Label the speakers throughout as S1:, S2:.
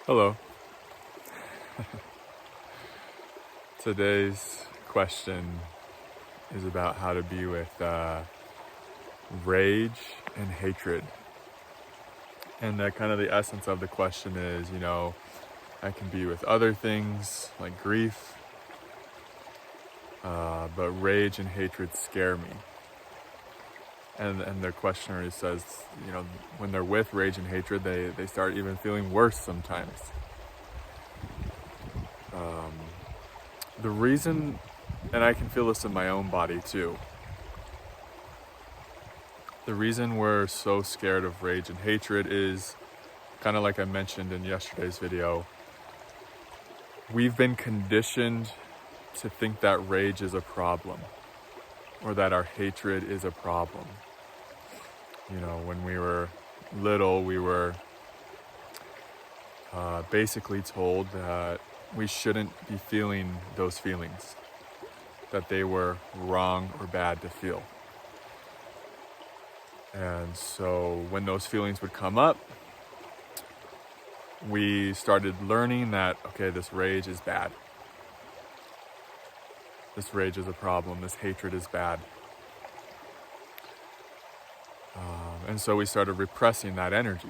S1: Hello. Today's question is about how to be with rage and hatred. And kind of the essence of the question is, I can be with other things like grief, but rage and hatred scare me. And the questioner says, when they're with rage and hatred, they start even feeling worse sometimes. The reason, and I can feel this in my own body too, the reason we're so scared of rage and hatred is kind of like I mentioned in yesterday's video. We've been conditioned to think that rage is a problem or that our hatred is a problem. When we were little, we were basically told that we shouldn't be feeling those feelings, that they were wrong or bad to feel. And so when those feelings would come up, we started learning that, okay, this rage is bad. This rage is a problem. This hatred is bad. And so we started repressing that energy.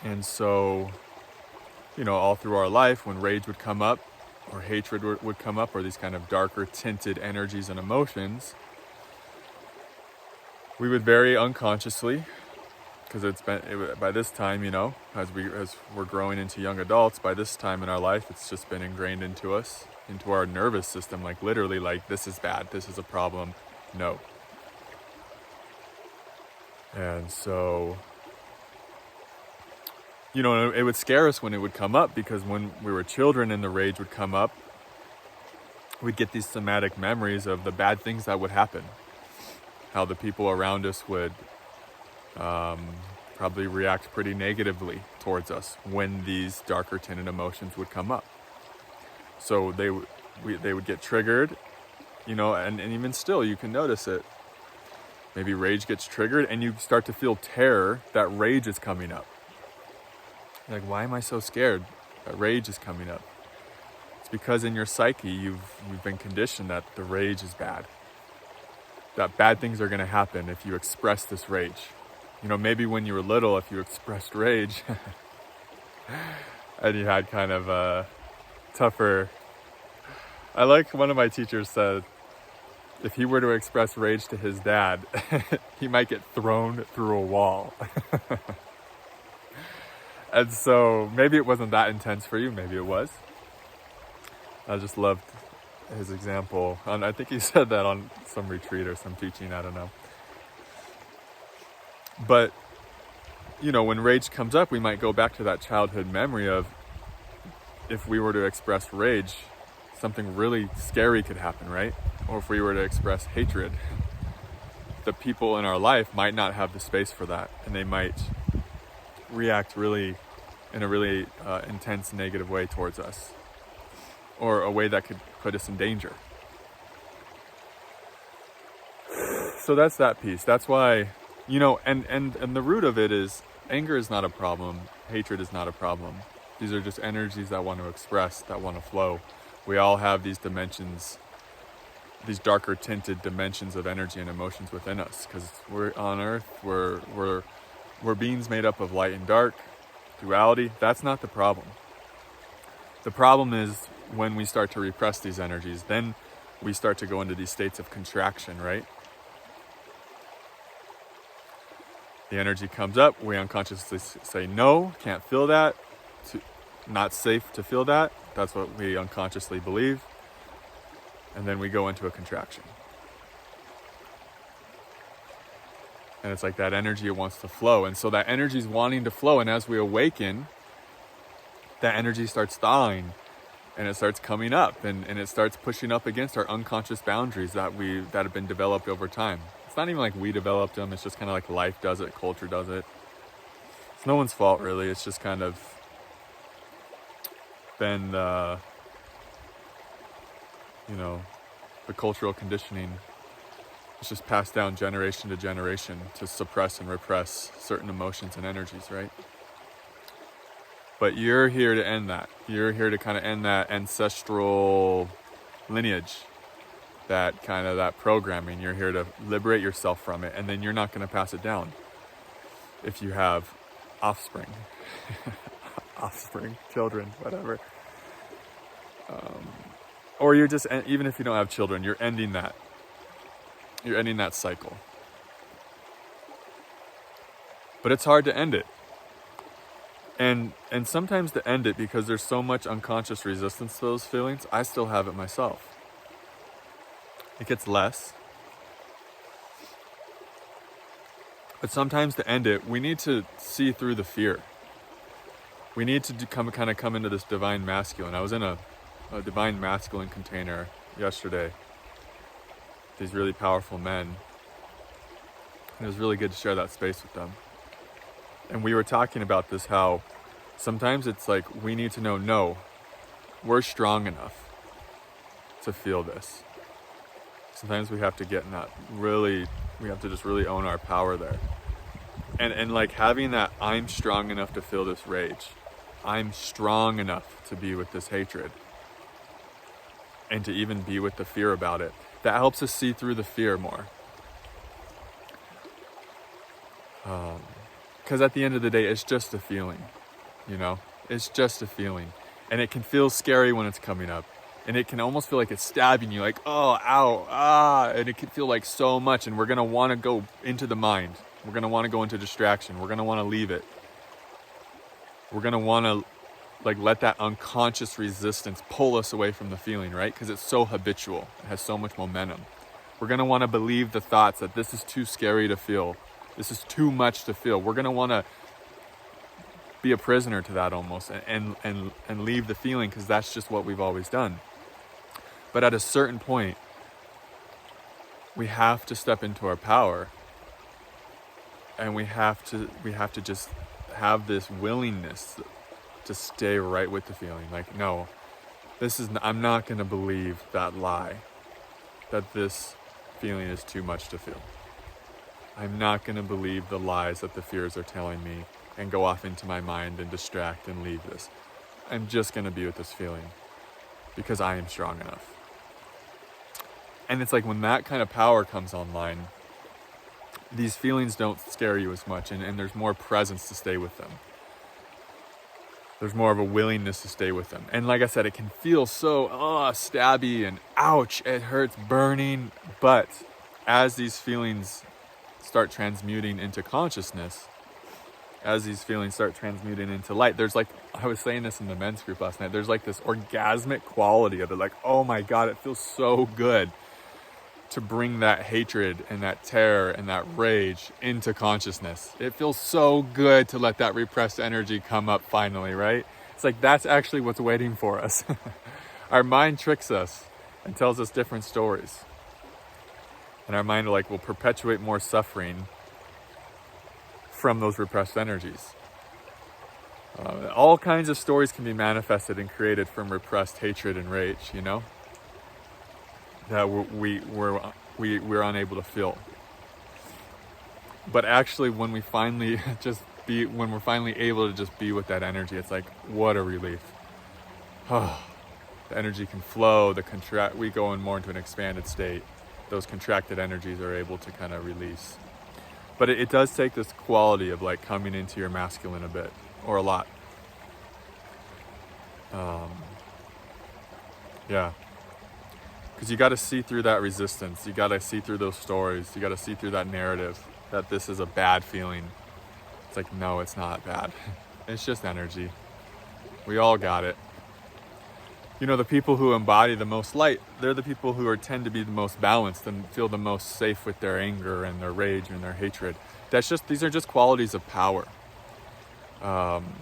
S1: And so, all through our life, when rage would come up, or hatred would come up, or these kind of darker tinted energies and emotions, we would very unconsciously, because by this time, as we're growing into young adults, by this time in our life, it's just been ingrained into us, into our nervous system, like literally, like this is bad, this is a problem, no. And so, it would scare us when it would come up, because when we were children and the rage would come up, we'd get these somatic memories of the bad things that would happen. How the people around us would probably react pretty negatively towards us when these darker tinted emotions would come up. So they would get triggered, and even still you can notice it. Maybe rage gets triggered and you start to feel terror that rage is coming up. Like, why am I so scared that rage is coming up? It's because in your psyche you've been conditioned that the rage is bad. That bad things are going to happen if you express this rage. Maybe when you were little, if you expressed rage and you had kind of a tougher... I like one of my teachers said, if he were to express rage to his dad, he might get thrown through a wall. And so maybe it wasn't that intense for you, maybe it was. I just loved his example. And I think he said that on some retreat or some teaching, I don't know. But, when rage comes up, we might go back to that childhood memory of, if we were to express rage, something really scary could happen, right? Or if we were to express hatred, the people in our life might not have the space for that, and they might react in a really intense negative way towards us, or a way that could put us in danger. So that's that piece. That's why, and the root of it is anger is not a problem, hatred is not a problem. These are just energies that want to express, that want to flow. We all have these dimensions, these darker tinted dimensions of energy and emotions within us, because we're on earth, we're beings made up of light and dark, duality. That's not the problem. The problem is when we start to repress these energies, then we start to go into these states of contraction, right? The energy comes up, we unconsciously say no, can't feel that, not safe to feel that. That's what we unconsciously believe. And then we go into a contraction. And it's like that energy, it wants to flow. And so that energy is wanting to flow. And as we awaken, that energy starts thawing and it starts coming up and it starts pushing up against our unconscious boundaries that have been developed over time. It's not even like we developed them. It's just kind of like life does it, culture does it. It's no one's fault, really. It's just kind of been the cultural conditioning It's just passed down generation to generation to suppress and repress certain emotions and energies, right? But you're here to end that. You're here to kind of end that ancestral lineage, that programming. You're here to liberate yourself from it, and then you're not going to pass it down if you have offspring. Offspring, children, whatever. Or you're just, even if you don't have children, you're ending that. You're ending that cycle. But it's hard to end it. And sometimes to end it, because there's so much unconscious resistance to those feelings, I still have it myself. It gets less. But sometimes to end it, we need to see through the fear. We need to come into this divine masculine. I was in a divine masculine container yesterday. These really powerful men. And it was really good to share that space with them. And we were talking about this, how sometimes it's like we need to know, no, we're strong enough to feel this. Sometimes we have to get in that we have to just really own our power there. And like having that, I'm strong enough to feel this rage. I'm strong enough to be with this hatred. And to even be with the fear about it. That helps us see through the fear more. Because at the end of the day, it's just a feeling, you know? It's just a feeling. And it can feel scary when it's coming up. And it can almost feel like it's stabbing you, like, oh, ow, ah. And it can feel like so much. And we're going to want to go into the mind. We're going to want to go into distraction. We're going to want to leave it. We're going to want to let that unconscious resistance pull us away from the feeling, right? Because it's so habitual. It has so much momentum. We're going to want to believe the thoughts that this is too scary to feel. This is too much to feel. We're going to want to be a prisoner to that almost and leave the feeling, because that's just what we've always done. But at a certain point, we have to step into our power, and we have to just have this willingness to stay right with the feeling. Like, no, I'm not going to believe that lie, that this feeling is too much to feel. I'm not going to believe the lies that the fears are telling me and go off into my mind and distract and leave this. I'm just going to be with this feeling because I am strong enough. And it's like when that kind of power comes online, these feelings don't scare you as much, and there's more presence to stay with them. There's more of a willingness to stay with them. And like I said, it can feel so stabby and ouch, it hurts, burning. But as these feelings start transmuting into consciousness, as these feelings start transmuting into light, there's like, I was saying this in the men's group last night, there's like this orgasmic quality of it. Like, oh my God, it feels so good to bring that hatred and that terror and that rage into consciousness. It feels so good to let that repressed energy come up finally, right? It's like that's actually what's waiting for us. Our mind tricks us and tells us different stories. And our mind will perpetuate more suffering from those repressed energies. All kinds of stories can be manifested and created from repressed hatred and rage, you know? That we're unable to feel. But actually, when we're finally able to just be with that energy, it's like, what a relief. The energy can flow, we go in more into an expanded state. Those contracted energies are able to kind of release. But it does take this quality of like coming into your masculine a bit, or a lot. Yeah. Because you got to see through that resistance. You got to see through those stories. You got to see through that narrative that this is a bad feeling. It's like, no, it's not bad. It's just energy. We all got it. You know, the people who embody the most light, they're the people who tend to be the most balanced and feel the most safe with their anger and their rage and their hatred. These are just qualities of power.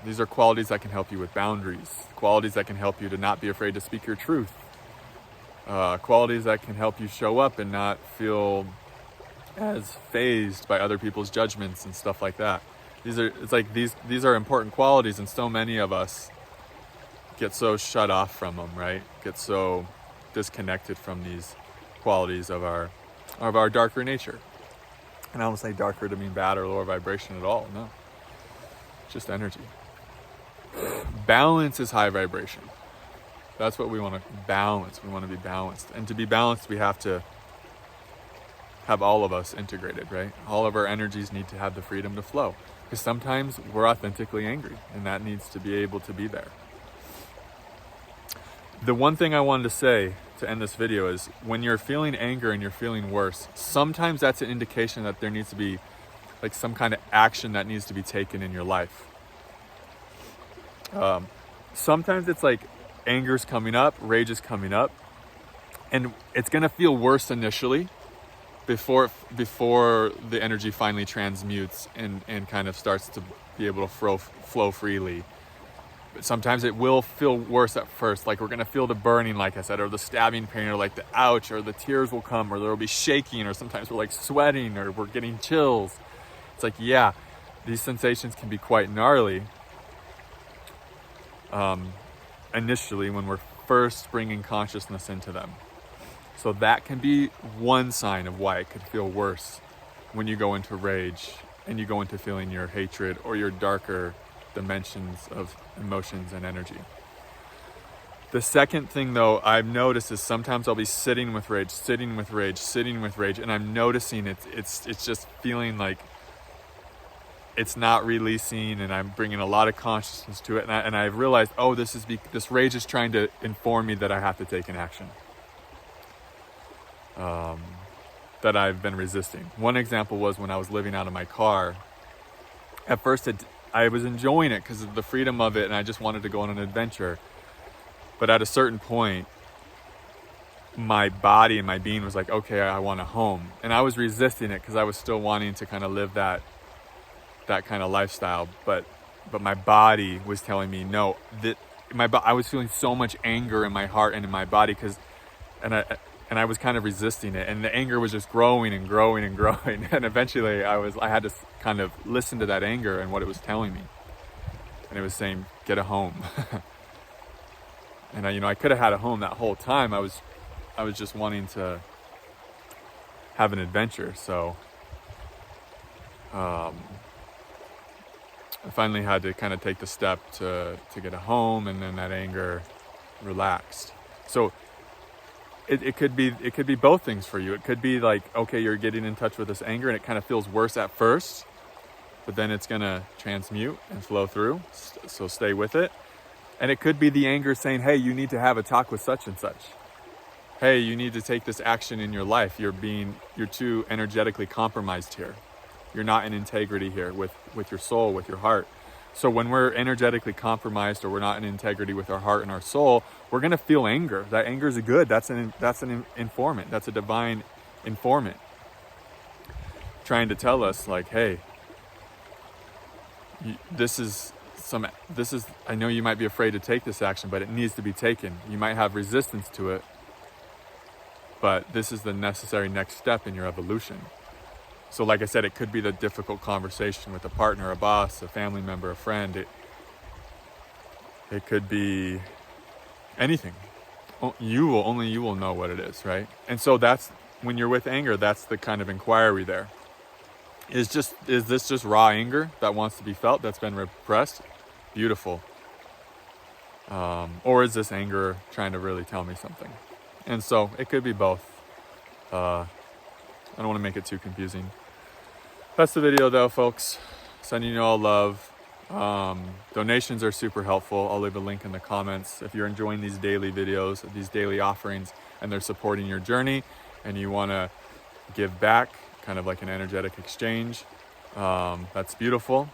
S1: These are qualities that can help you with boundaries. Qualities that can help you to not be afraid to speak your truth. Qualities that can help you show up and not feel as fazed by other people's judgments and stuff like that. These are important qualities, and so many of us get so shut off from them, right? Get so disconnected from these qualities of our of our darker nature. And I don't say darker to mean bad or lower vibration at all. No, it's just energy. Balance is high vibration. That's what we want to balance. We want to be balanced. And to be balanced, we have to have all of us integrated, right? All of our energies need to have the freedom to flow. Because sometimes we're authentically angry, and that needs to be able to be there. The one thing I wanted to say to end this video is when you're feeling anger and you're feeling worse, sometimes that's an indication that there needs to be like some kind of action that needs to be taken in your life. Sometimes it's like anger's coming up, rage is coming up, and it's going to feel worse initially before the energy finally transmutes and kind of starts to be able to flow freely. But sometimes it will feel worse at first, like we're going to feel the burning, like I said, or the stabbing pain, or like the ouch, or the tears will come, or there will be shaking, or sometimes we're like sweating, or we're getting chills. It's like, yeah, these sensations can be quite gnarly initially when we're first bringing consciousness into them. So that can be one sign of why it could feel worse when you go into rage and you go into feeling your hatred or your darker dimensions of emotions and energy. The second thing though I've noticed is sometimes I'll be sitting with rage, and I'm noticing it's just feeling like it's not releasing, and I'm bringing a lot of consciousness to it, and I've realized, oh, this rage is trying to inform me that I have to take an action that I've been resisting. One example was when I was living out of my car. At first I was enjoying it because of the freedom of it, and I just wanted to go on an adventure. But at a certain point, my body and my being was like, okay, I want a home. And I was resisting it because I was still wanting to kind of live that kind of lifestyle. But my body was telling me no. I was feeling so much anger in my heart and in my body and I was kind of resisting it. And the anger was just growing and growing and growing. And eventually I had to kind of listen to that anger and what it was telling me. And it was saying, get a home. And I could have had a home that whole time. I was just wanting to have an adventure. So I finally had to kind of take the step to get a home, and then that anger relaxed. So it could be both things for you. It could be like, okay, you're getting in touch with this anger and it kind of feels worse at first, but then it's gonna transmute and flow through. So stay with it. And it could be the anger saying, hey, you need to have a talk with such and such. Hey, you need to take this action in your life. You're too energetically compromised here. You're not in integrity here with your soul, with your heart. So when we're energetically compromised, or we're not in integrity with our heart and our soul, we're going to feel anger. That anger is good. That's an informant. That's a divine informant trying to tell us, like, hey, I know you might be afraid to take this action, but it needs to be taken. You might have resistance to it, but this is the necessary next step in your evolution. So like I said, it could be the difficult conversation with a partner, a boss, a family member, a friend. It could be anything. Only you will know what it is, right? And so that's when you're with anger, that's the kind of inquiry there. Is this just raw anger that wants to be felt, that's been repressed? Beautiful. Or is this anger trying to really tell me something? And so it could be both. I don't want to make it too confusing. That's the video though, folks. Sending you all love. Donations are super helpful. I'll leave a link in the comments. If you're enjoying these daily videos, these daily offerings, and they're supporting your journey, and you want to give back, kind of like an energetic exchange, that's beautiful.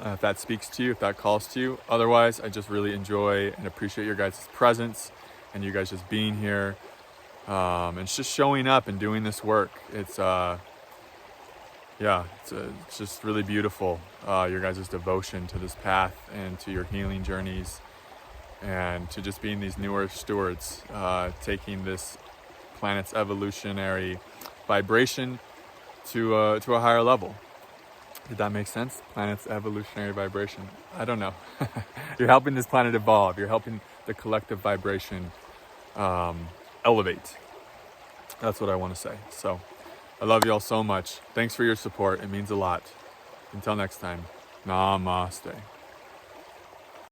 S1: If that speaks to you, if that calls to you. Otherwise, I just really enjoy and appreciate your guys' presence and you guys just being here. And just showing up and doing this work. It's just really beautiful, your guys' devotion to this path and to your healing journeys, and to just being these newer stewards, taking this planet's evolutionary vibration to a higher level. Did that make sense? Planet's evolutionary vibration. I don't know. You're helping this planet evolve. You're helping the collective vibration elevate. That's what I want to say. So I love y'all so much. Thanks for your support. It means a lot. Until next time, namaste.